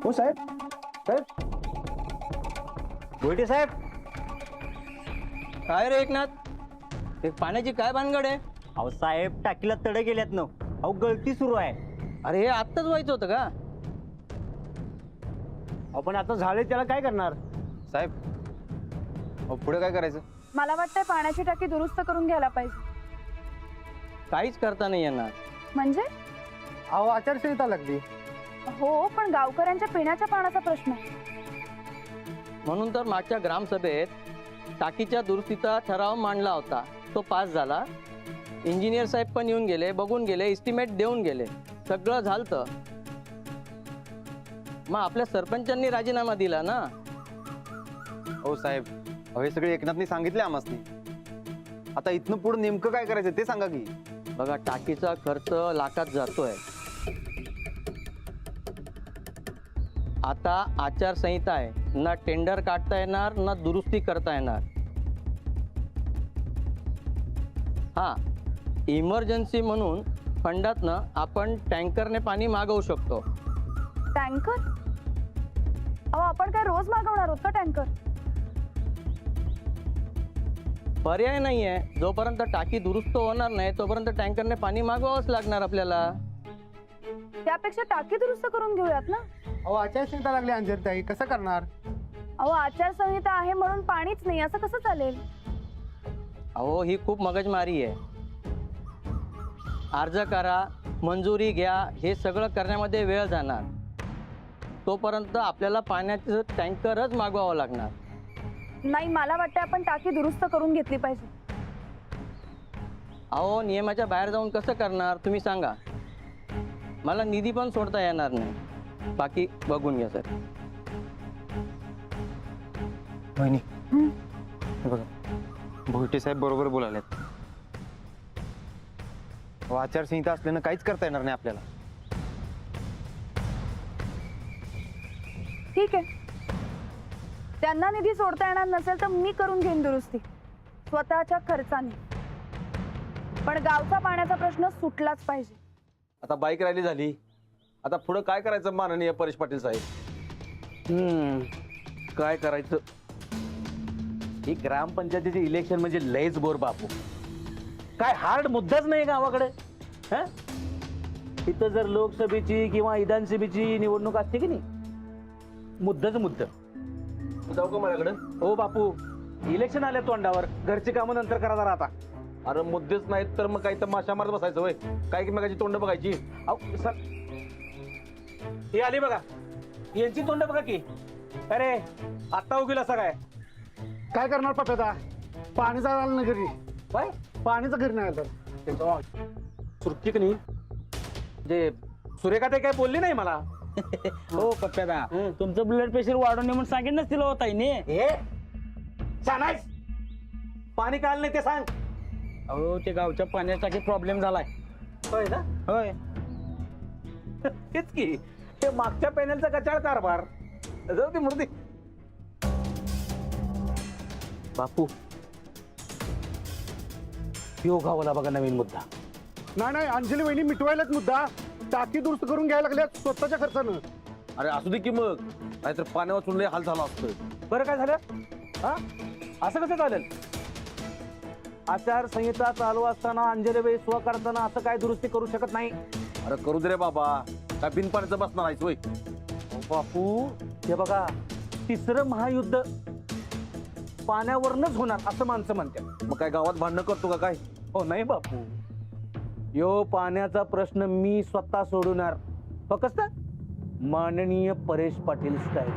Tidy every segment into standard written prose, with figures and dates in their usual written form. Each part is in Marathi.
हो साहेब. साहेब गोयटे साहेब. काय रे एकनाथ, ते पाण्याची काय भानगड आहे? अहो साहेब, टाकीला तडे गेल्यात ना. अहो गळती सुरू आहे. अरे हे आत्ताच व्हायचं होतं का? आपण आता झाले त्याला काय करणार साहेब? पुढे काय करायचं? मला वाटतंय पाण्याची टाकी दुरुस्त करून घ्यायला पाहिजे. काहीच करता नाही येणार. म्हणजे? अहो आचारसंहिता लागली. हो, पण गावकऱ्यांच्या पिण्याच्या पाण्याचा प्रश्न आहे. म्हणून तर मागच्या ग्रामसभेत टाकीच्या दुरुस्तीचा ठराव मांडला होता. तो पास झाला. इंजिनियर साहेब पण येऊन गेले, बघून गेले, एस्टिमेट देऊन गेले, सगळं झालं. मग आपल्या सरपंचांनी राजीनामा दिला ना. हो साहेब, हे सगळे एकनाथनी सांगितले आम्हासनी. आता इथनं पुढे नेमकं काय करायचं ते सांगा की. बघा, टाकीचा खर्च लाखात जातोय. आता आचारसंहिता आहे, ना टेंडर काढता येणार ना दुरुस्ती करता येणार. हा, इमर्जन्सी म्हणून फंडातनं आपण टँकरने पाणी मागवू शकतो. टँकर? अहो, आपण काय रोज मागवणार होत का टँकर? पर्याय नाहीये. जोपर्यंत टाकी दुरुस्त होणार नाही तोपर्यंत टँकरने पाणी मागवावंच लागणार आपल्याला. त्यापेक्षा टाकी दुरुस्त करून घेऊयात ना. अहो आचारसंहिता लागली अंजनताई, कसं करणार? अहो, आचारसंहिता आहे म्हणून पाणीच नाही असं कसं चालेल? अहो, ही खूप मगजमारी आहे. अर्ज करा, मंजुरी घ्या, हे सगळं करण्यामध्ये वेळ जाणार. तोपर्यंत आपल्याला पाण्याचं टँकरच मागवावं लागणार. नाही, मला वाटतं आपण टाकी दुरुस्त करून घेतली पाहिजे. अहो, नियमाच्या बाहेर जाऊन कसं करणार तुम्ही सांगा. मला निधी पण सोडता येणार नाही. बाकी बघून घ्या सर. वहिनी, हे बघा, भोईटे साहेब बरोबर बोलायलेत. आचारसंहिता असल्यानं काहीच करता येणार नाही आपल्याला. ठीक आहे, त्यांना निधी सोडता येणार नसेल तर मी करून घेईन दुरुस्ती स्वतःच्या खर्चाने. पण गावचा पाण्याचा प्रश्न सुटलाच पाहिजे. आता बाईक रॅली झाली, आता पुढं काय करायचं माननीय परेश पाटील साहेब? काय करायचं? ही ग्रामपंचायतीचे इलेक्शन म्हणजे लयच बोर बापू. काय हार्ड मुद्दाच नाही गावाकडे. हं? इथं जर लोकसभेची किंवा विधानसभेची निवडणूक असते की नाही, मुद्दाच मुद्दा. जाऊ का माझ्याकडे? हो बापू, इलेक्शन आले तोंडावर, घरची कामं नंतर करा जरा आता. अरे मुद्देच नाहीत तर मग काही तर माशा मारत बसायचं होय? काय की मगाची तोंड बघायची? अहो सर, ही आली बघा, यांची तोंड बघा की. अरे आत्ता उगील असं काय? काय करणार पप्यादा? पाणीचा आलं ना घरी. काय पाणीचं घरी नाही आलं. सुरकी की नाही जे सुरेखा ते काय बोलली नाही मला. हो पप्प्यादा, तुमचं ब्लड प्रेशर वाढवणे म्हणून सांगितलं नसतील होत आहे. हे सांगायच पाणी काल नाही ते सांग. अहो, ते गावच्या पाण्यासाठी प्रॉब्लेम झालाय. होय ना? होय. तेच की, ते मागच्या पॅनलचा कचाळ कारभार. जाऊ दे मूर्ती. बापू, यो गावाला बघा नवीन मुद्दा. नाही, अंजली वहिनी मिटवायलाच मुद्दा. टाकी दुरुस्त करून घ्यायला लागल्या स्वतःच्या खर्चानं. अरे असू दे की मग, नाहीतर पाण्यावर चुनले हाल झाला असतं. बरं काय झालं? हा, असं कसं चालेल? आचारसंहिता चालू असताना अंजलीबाई स्व करताना असं काय दुरुस्ती करू शकत नाही? अरे करू दे रे बाबा, काय बिन पाण्याचं बसणार आहेस होय? बापू, हे बघा, तिसरं महायुद्ध पाण्यावरनच होणार असं माणसं म्हणतात. मग काय गावात भांडणं करतो का काय? हो नाही बापू, यो पाण्याचा प्रश्न मी स्वतः सोडवणार. फक्त माननीय परेश पाटील स्टाईल.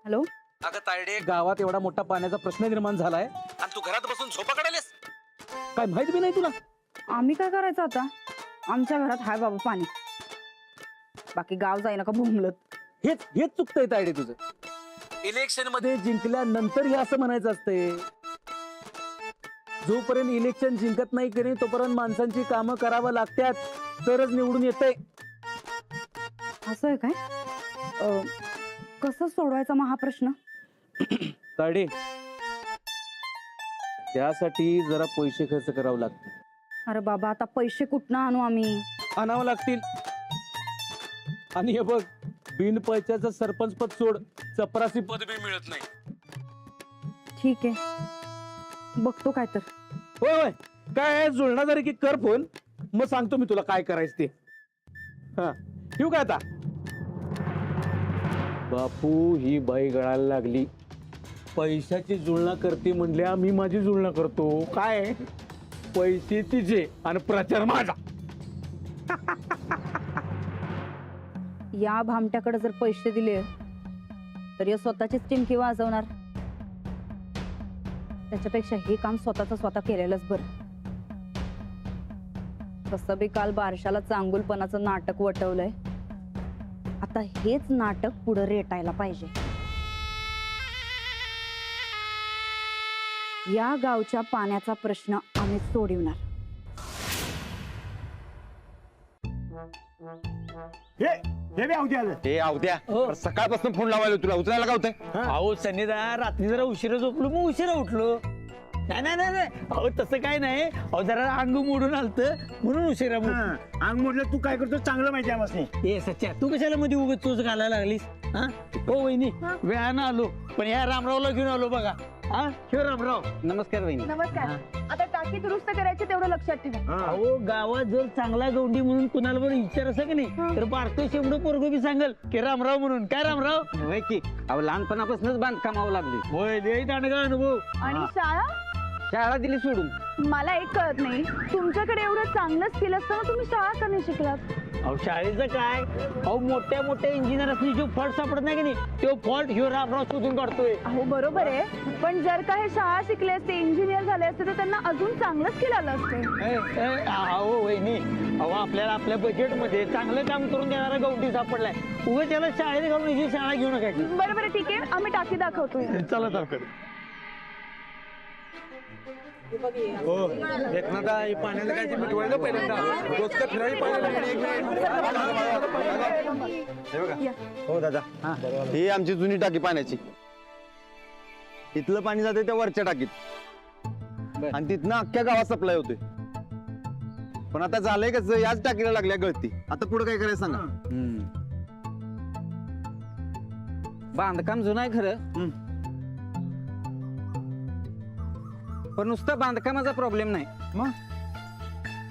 हॅलो, अगं तायडे, गावात एवढा मोठा पाण्याचा प्रश्न निर्माण झालाय आणि तू घरात बसून झोपा काढायलेस? काय माहित बी नाही तुला? आम्ही काय करायचं आता? आमच्या घरात हाय बाबा पाणी. बाकी गाव जाईना का भुमलत. हेच हेच चुकतंय तायडे तुझं. इलेक्शन मध्ये जिंकल्यानंतर हे असं म्हणायचं असते. जोपर्यंत इलेक्शन जिंकत नाही की नाही तोपर्यंत माणसांची कामं करावं लागतात, तरच निवडून येतंय. असं आहे काय? कसं सोडवायचा मग हा प्रश्न? तायडे, त्यासाठी जरा पैसे खर्च करावं लागतं. अरे बाबा आता पैसे कुठनं आणू आम्ही? आणावं लागतील. आणि हे बघ, बिन पैशाचं सरपंच पद सोड, चपरासी पद बी मिळत नाही. ठीक आहे, बघतो काय तर. होय होय, काय जुळणार जरी की कर फोन, मग सांगतो मी तुला काय करायचं ते. हा, ठेवू काय आता? बापू, ही बाई गळायला लागली. पैशाची जुळणा करते म्हणल्या, मी माझी जुळणा करतो. काय पैसे तिचे आणि प्रचार माझा. या भामट्याकडे जर पैसे दिले तर या स्वतःचीच टिमकी वाजवणार. त्याच्यापेक्षा हे काम स्वतःच स्वतः केलेलंच बरं. तसं बी काल बारशाला चांगुलपणाचं नाटक वटवलंय. आता हेच नाटक पुढे रेटायला पाहिजे. या गावच्या पाण्याचा प्रश्न आम्ही सोडवणार. हे अवद्या सकाळपासून फोन लावायला तुला उचलायला का होतंय? अहो सनीदा, रात्री जरा उशिरा झोपलो, मग उशिरा उठलो. नाही नाही नाही नाही, अहो तसं काय नाही. अहो जरा अंग मोडून आलत म्हणून उशिरा. अंग मोडलं तू काय करतो चांगलं माहिती आहे. ए सच्चा, तू कशाला मध्ये उगाच चोच घालायला लागलीस? हा हो वहिनी, वेळानं आलो, पण या रामरावला घेऊन आलो बघा. हा शिव रामराव. नमस्कार बहिणी. नमस्कार. आता टाकी दुरुस्त करायची तेवढं लक्षात ठेवा. अहो गावात जर चांगला गौंडी म्हणून कुणाला बरं विचार असं की नाही, तर बारतो शेवडं पोरगो बी सांगल की रामराव म्हणून. काय रामराव? होय की, अहो लहानपणापासूनच बांधकामावं लागली. होय, लय दांडगा अनुभव. आणि शाळा? शाळा दिली सोडून. मला एक कळत नाही, तुमच्याकडे एवढं चांगलं स्किल असताना तुम्ही शाळा का नाही शिकलात? अहो शाळेचं काय, अहो मोठ्या मोठ्या इंजिनियर असली जो फॉल्ट सापडत नाही की नाही, तो फॉल्ट ह्यो रामराव शोधून काढतोय. अहो बरोबर आहे, पण जर का हे शाळा शिकले असते, इंजिनियर झाले असते, तर त्यांना अजून चांगलं स्किल आलं असतं. अहो वहिनी, अहो आपल्याला आपल्या बजेटमध्ये चांगलं काम करून देणारा गौंडी सापडलाय. उगाच त्याला शाळेत घालून ही शाळा घेऊ नका. बरोबर आहे, ठीक आहे, आम्ही टाकी दाखवतोय. चला दाखव. पाण्याला काय मिटवायला पहिल्यांदा रोजचं फिरायला हो दादा, ही आमची जुनी टाकी पाण्याची. इथलं पाणी जाते त्या वरच्या टाकीत आणि तिथनं अख्ख्या गावात सप्लाय होते. पण आता झालंय कसं, याच टाकीला लागल्या गळती. आता पुढे काय करायचं सांगा. बांधकाम जुनं आहे खरं, पण नुसतं बांधकामाचा प्रॉब्लेम नाही. मग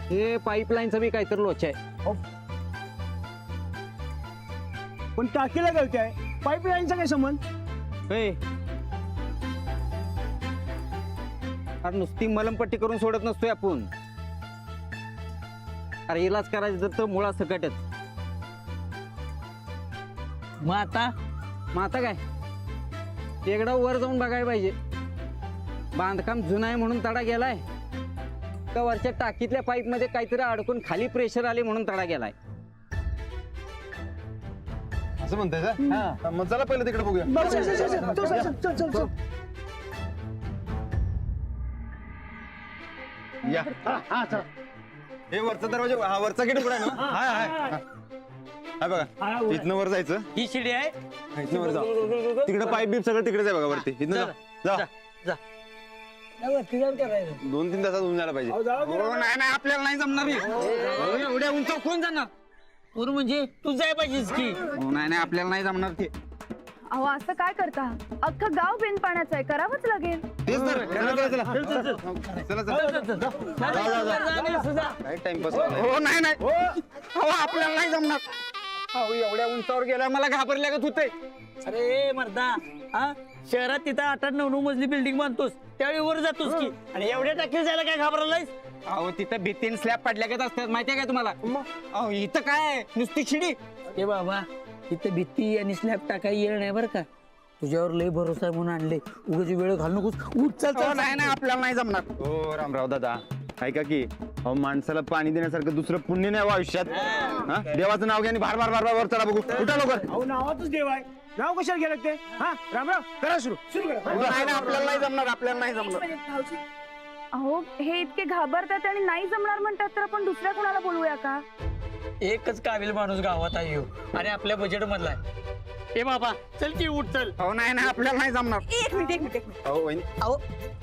हे पाईपलाईनचा बी काहीतरी लोच आहे. पण टाकीला गळते आहे, पाईपलाईनचा काय संबंध? अरे नुसती मलमपट्टी करून सोडत नसतोय आपण. अरे इलाज करायचं तर मुळा सकटच. मग आता काय एकदा वर जाऊन बघायला पाहिजे. बांधकाम जुनं आहे म्हणून तडा गेलाय का वरच्या टाकीतल्या पाईप मध्ये काहीतरी अडकून खाली प्रेशर आले म्हणून तडा गेलाय? असं म्हणताय का? मग चला पहिलं तिकडे बघूया. या. हे वरचा दरवाजा, हा वरचा गेट उघडा ना. हा बघा, इथनं वर जायचं. ही शिडी आहे. इथनं वर जा. तिकडे पाईप बीप सगळं तिकडेच आहे बघा वरती. इथनं जा. 2-3 तासात होऊन जायला पाहिजे. नाही आपल्याला नाही जमणार. एवढ्या उंच कोण जाणार? पूर्ण म्हणजे तू जाय पाहिजेस की. नाही आपल्याला नाही जमणार ते. अहो असं काय करता, अख्खं गाव बिन पाण्याचं आहे, करावंच लागेल. तेच तर. चला काय टाइमपास. हो नाही आपल्याला नाही जमणार. अहो एवढ्या उंचावर गेला मला घाबरल्यागत होते. अरे मर्दा, हा शहरात तिथं 8-9 मजली बिल्डिंग बांधतोस, त्यावेळी वर जातोस की, आणि एवढ्या टाकीला जायला काय घाबरलायस? अहो तिथं भीतीन स्लॅब पडल्यागत असतात माहितीये काय तुम्हाला? अहो इथं काय नुसती शिडी. ए बाबा, इथं भीती आणि स्लॅब टाकाय येणार नाही बरं का. तुझ्यावर लय भरोसा आहे म्हणून आणले. उगाच वेळ घालू नकोस. उठ चल. नाही आपल्याला नाही जमणार. हो रामराव दादा, ऐका की, अहो माणसाला पाणी देण्यासारखं दुसरं पुण्य नाही हो आयुष्यात. हा? देवाचं नाव घ्या आणि भार वर चला बघू. उठा लवकर. अहो नावातच देव आहे, नाव कशाला घ्यायला लागते? हा रामराव, करा सुरू करा. नाही आपल्याला नाही जमणार. आपल्याला नाही जमणार. अहो हे इतके घाबरतात आणि नाही जमणार म्हणतात, तर आपण दुसऱ्या कोणाला बोलूया का? एकच काबिल माणूस गावात आहे ह्यो, आणि आपल्या बजेट मधला आहे. ए बाबा चल की उठ चल. हो नाही ना आपल्याला नाही जमणार. एक मिनिट हो वहिनी. अहो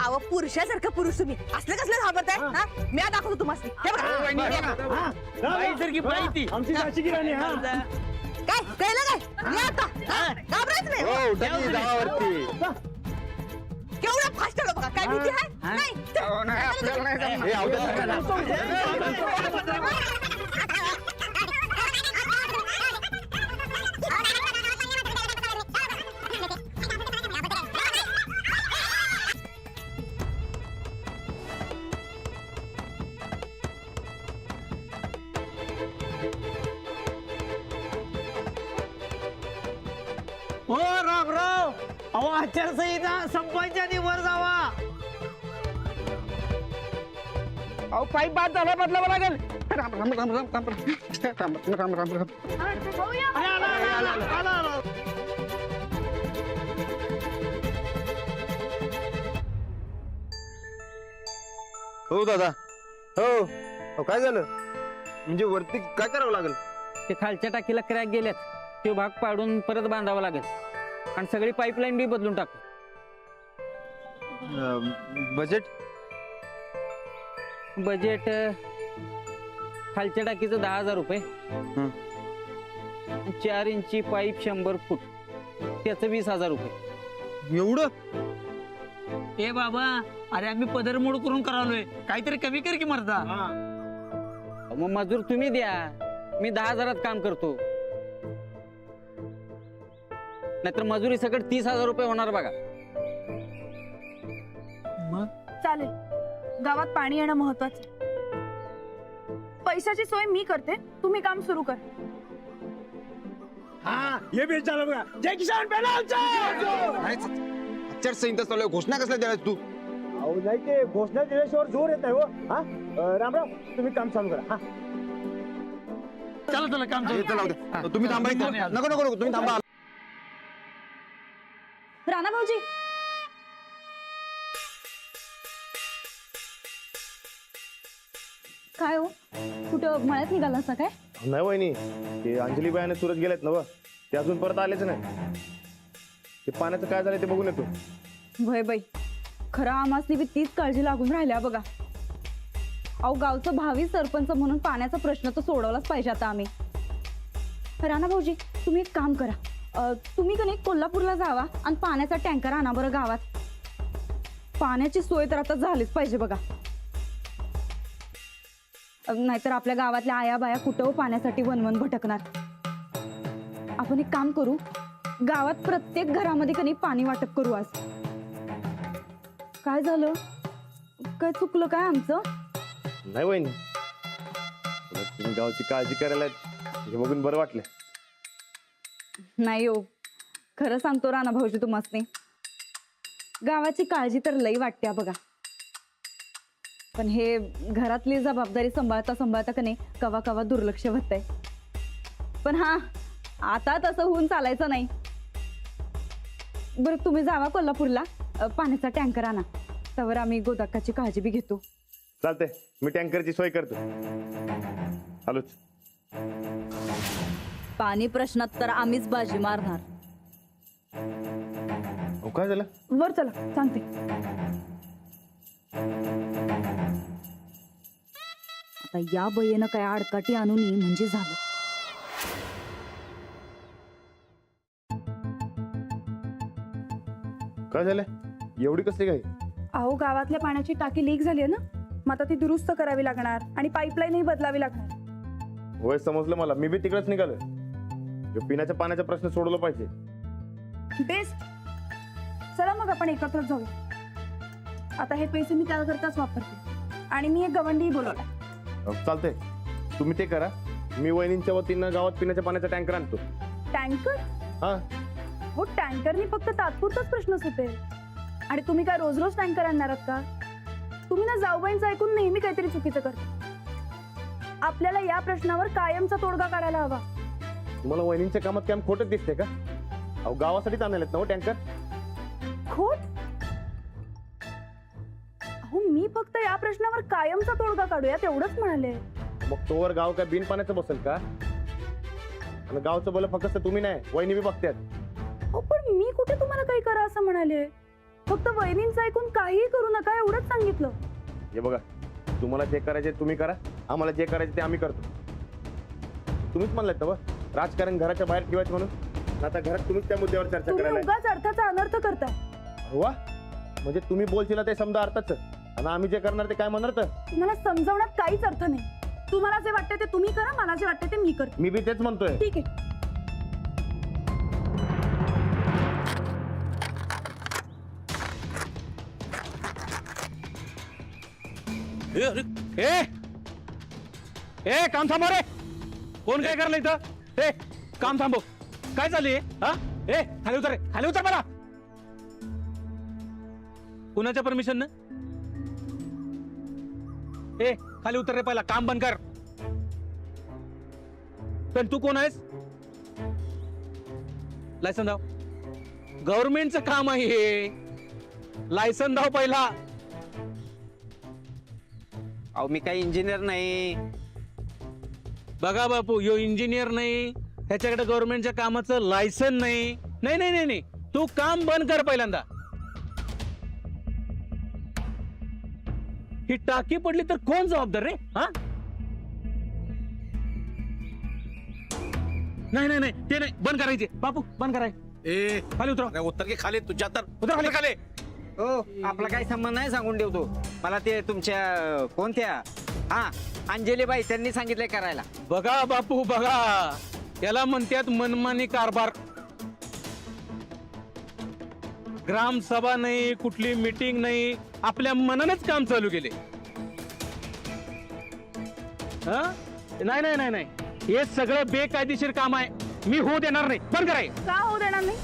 अहो पुरुषासारखं पुरुष तुम्ही असलं कसलं घाबरताय हा मी आता दाखवतो तुम्हाला हे बघा. बाई जर की बाई ती आमची झाशी की राणी, हा. काय कळलं काय या आता हा, घाबरायचं नाही हो उठा की, जावा वरती. केवढं फास्ट आलं बघा काय भीती आहे नाही हो नाही आपल्याला नाही जमणार. हे आवडत हो राव अहो आचारसंहिता संपायच्या आधी वर जावा. अहो पाईप बाद झाला बदलावा लागेल. राम राम राम राम राम राम राम राम राम. अरे, आला. हो दादा. हो काय झालं म्हणजे वरती काय करावं लागेल? ते खालच्या टाकीला क्रॅक गेल्यात, तो भाग पाडून परत बांधावा लागेल आणि सगळी पाईपलाईन बी बदलून टाकू. बजेट बजेट खालच्या टाकीचं 10,000 रुपये, 4 इंची पाईप 100 फूट त्याचं 20,000 रुपये. एवढं? ए बाबा अरे आम्ही पदरमोड करून करालोय, काहीतरी कमी कर की मर्दा. मग मजूर तुम्ही द्या, मी 10,000 काम करतो. नाहीतर मजुरी सगळं 30,000 रुपये होणार बघा. चालेल, गावात पाणी येणं महत्वाचं. पैशाची सोय मी करते, तुम्ही काम सुरू कर. हा हे बेच झालं बघा. जय किसान आचारसंहिता चालू आहे, घोषणा कसल्या द्यायला तू? अहो नाही ते घोषणा दिल्याशिवाय जोर येत नाही हो. हा राम राम, तुम्ही काम चालू करा. हा चला काम हे चला उद्या. तुम्ही थांबा इथे. नको नको नको तुम्ही थांबा. राणा भाऊजी, काय हो कुठं मळ्यात निघाला असं काय? नाही वहिनी, ते अंजलीबाई सुरत गेलेत ना, ते अजून परत आलेच नाही. ते पाण्याचं काय झालं ते बघून येतो. भय बाई, खरं आमासनी बी तीच काळजी लागून राहिल्या बघा. अहो गावचं भावी सरपंच म्हणून पाण्याचा प्रश्न तर सोडवलाच पाहिजे आता आम्ही. राणा भाऊजी, तुम्ही एक काम करा, तुम्ही का नाही कोल्हापूरला जावा आणि पाण्याचा टँकर आणा बरं गावात. पाण्याची सोय तर आता झालीच पाहिजे बघा. नाहीतर आपल्या गावातल्या आया बाया कुठं पाण्यासाठी वनवन भटकणार. आपण एक काम करू, गावात प्रत्येक घरामध्ये का नाही पाणी वाटप करू आज. काय झालं, काय चुकलं काय आमचं? नाही वहिनी, तुम्ही गावची काळजी करायला हे बघून बरं वाटलं. नाही हो, खरं सांगतो राणा भाऊजी तुम्हासनी, गावाची काळजी तर लई वाटते बघा. पण हे घरातली जबाबदारी सांभाळता सांभाळता का नाही कवा कवा दुर्लक्ष होतंय. पण हा, आता तसं होऊन चालायचं नाही. बरं तुम्ही जावा कोल्हापूरला, पाण्याचा टँकर आणा, त्यावर आम्ही गोदाकाची काळजी बी घेतो. चालतंय, मी टँकरची सोय करतो. आलोच. पाणी प्रश्नात तर आम्हीच बाजी मारणार. अहो, काय झालं? वर चला सांगते. आता या बयेनं काय आडकाठी आणून म्हणजे झालं. काय झालं? एवढी कसली काही? अहो गावातल्या पाण्याची टाकी लीक झाली आहे ना, मग आता ती दुरुस्त करावी लागणार आणि पाईपलाईनही बदलावी लागणार. होय समजलं मला, मी बी तिकडेच निघालोय. पिण्याच्या पाण्याचा प्रश्न सोडवला पाहिजे. बेस्ट, चला मग आपण एकत्र जाऊ. आता हे पैसे मी त्याकरताच वापरते आणि मी एक गवंडी बोलवला. चालतंय, तुम्ही ते करा. मी वहिनींच्या वतीनं गावात पिण्याच्या पाण्याचा टँकर आणतो. टँकर? हा, हो टँकरनी फक्त तात्पुरताच प्रश्न सुटेल. आणि तुम्ही काय रोज रोज टँकर आणणार आहात का? तुम्ही ना जाऊबाईंचं ऐकून नेहमी काहीतरी चुकीचं करता. आपल्याला या प्रश्नावर कायमचा तोडगा काढायला हवा. तुम्हाला वहिनींच्या कामात काम खोटच दिसते का? अहो गावासाठीच आणायलेत ना हो टँकर. खोट? अहो मी फक्त या प्रश्नावर कायमचा तोडगा काढूया तेवढंच म्हणाले. मग तोवर गाव काय बिन पाण्याचं बसेल का? आणि गावचं बोल फक्त तुम्ही नाही, वहिनी बी बघतात. पण मी कुठे तुम्हाला काही करा असं म्हणाले? फक्त वहिनींचं ऐकून काहीही करू नका एवढंच सांगितलं. हे बघा, तुम्हाला जे करायचे तुम्ही करा, आम्हाला जे करायचे ते आम्ही करतो. तुम्हीच म्हणलात ना राजकारण घराच्या बाहेर ठेवायचं म्हणून, आता घरात तुम्हीच त्या मुद्द्यावर चर्चा तुम्ही करायला. उगाच अर्थाचा अनर्थ करताय. वा, म्हणजे तुम्ही बोलशील ते समजा अर्थाच, आणि आम्ही जे करणार ते काय म्हणणार तर. तुम्हाला समजावण्यात काहीच अर्थ नाही. तुम्हाला जे वाटतं ते तुम्ही करा, मला जे वाटतं ते मी करते. मी बी तेच म्हणतोय. ठीक आहे. ए ए काम थांबव रे. कोण काय करलं इथं? ए काम थांबव. काय चालली हा? ए खाली उतर रे, खाली उतर मला. कुणाच्या परमिशन? ए खाली उतर रे, पहिला काम बंद कर. पण तू कोण आहेस? लायसन दाव. गव्हर्नमेंटचं काम आहे हे. लायसन दाव पहिला. अहो मी काही इंजिनियर नाही. बघा बापू, यो इंजिनियर नाही, ह्याच्याकडे गव्हर्नमेंटच्या कामाचं लायसन नाही. नाही नाही नाही नाही, तू काम बंद कर पहिल्यांदा. ही टाकी पडली तर कोण जबाबदार रे? हा नाही नाही नाही, ते नाही, बंद करायचे बापू, बंद कराय. ए खाली उतर. उत्तर के खाली तुझ्या तर उतर खाली खाली. हो आपला काही संबंध नाही सांगून ठेवतो. मला ते तुमच्या कोणत्या हा अंजलीबाई त्यांनी सांगितलंय करायला. बघा बापू बघा, याला म्हणतात मनमानी कारभार. ग्रामसभा नाही, कुठली मीटिंग नाही, आपल्या मनानेच काम चालू केले. हा? नाही नाही नाही नाही, हे सगळं बेकायदेशीर काम आहे. मी होऊ देणार नाही. बंद कराय. का होऊ देणार नाही?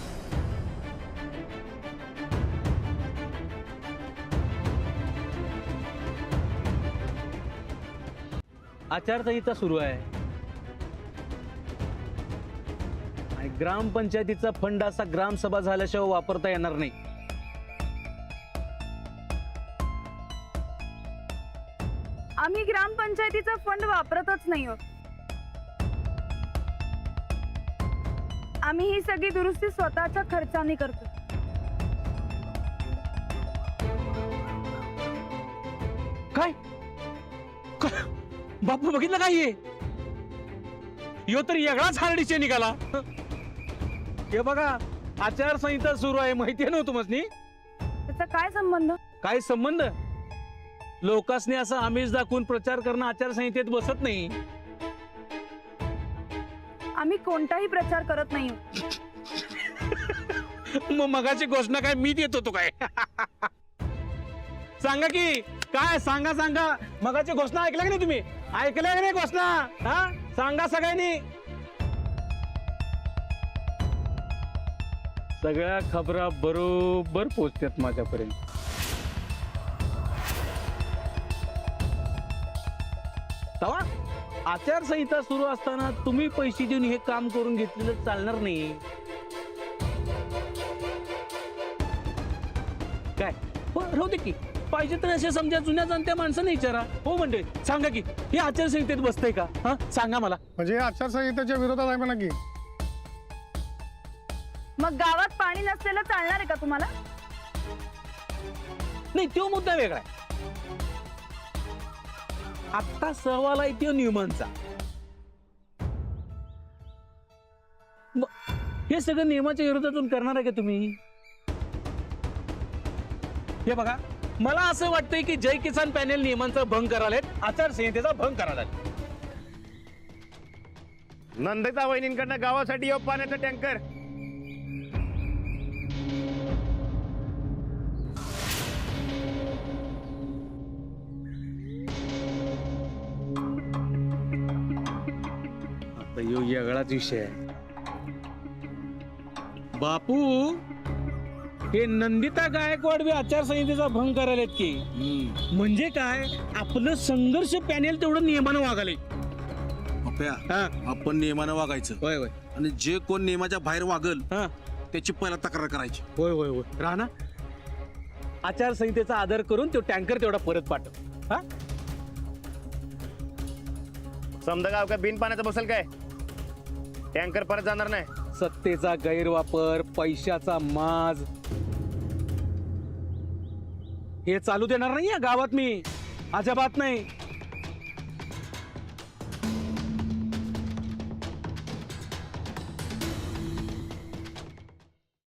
आचारसंहिता सुरू आहे आणि ग्रामपंचायतीचा फंड असा ग्रामसभा झाल्याशिवाय वापरता येणार नाही. आम्ही ग्रामपंचायतीचा फंड वापरतच नाही आहोत. आम्ही ही सगळी दुरुस्ती स्वतःच्या खर्चाने करतो. काय बापू बघितलं काय हे? यो तर वेगळाच हार्डीचे निघाला. हे बघा, आचारसंहिता सुरू आहे, माहितीये नव्हतं मसनी? त्याचा काय संबंध? काय संबंध? लोकांनी असं आमिष दाखवून प्रचार करणं आचारसंहितेत बसत नाही. आम्ही कोणताही प्रचार करत नाही. मग मगाची घोषणा काय मी देत होतो काय? सांगा की काय, सांगा सांगा. मगाची घोषणा ऐकल्या की नाही तुम्ही? ऐकल्या की नाही घोषणा? हा सांगा सगळ्यांनी. सगळ्या खबरा बरोबर पोहोचतात माझ्यापर्यंत. तवा आचारसंहिता सुरू असताना तुम्ही पैसे देऊन हे काम करून घेतलेलं चालणार नाही. काय राहू दे की, पाहिजे तर असे समजा जुन्या जाणत्या माणसाने विचारा. हो म्हणजे सांगा की हे आचारसंहितेत बसतंय का? हा सांगा मला. म्हणजे आचारसंहितेच्या विरोधात आहे म्हणा की. मग गावात पाणी नसलेलं चालणार आहे का तुम्हाला? नाही, तो मुद्दा वेगळा आहे. आता सवाल आहे तो नियमांचा. हे सगळं नियमाच्या विरोधातून करणार आहे का तुम्ही? हे बघा, मला असं वाटतंय की जय किसान पॅनेल नियमांचा भंग करायला, आचारसंहितेचा भंग करायला. नंदता वहिनींकडनं गावासाठी येऊ पाण्याचा टँकर. आता यो वेगळाच विषय आहे बापू. हे नंदिता गायकवाड बी आचारसंहितेचा भंग करायलेत की. म्हणजे काय, आपलं संघर्ष पॅनेल तेवढं नियमानं वागाले. आपण नियमानं वागायचं. होय होय. आणि जे कोण नियमाच्या बाहेर वागल हा त्याची पहिला तक्रार करायची. होय होय होय. राणा, आचारसंहितेचा आदर करून तो टँकर तेवढा परत पाठव. हा समजा गाव काय बिन पाण्याचं बसेल काय? टँकर परत जाणार नाही. सत्तेचा गैरवापर, पैशाचा माज हे चालू देणार नाही या गावात मी, अजिबात नाही.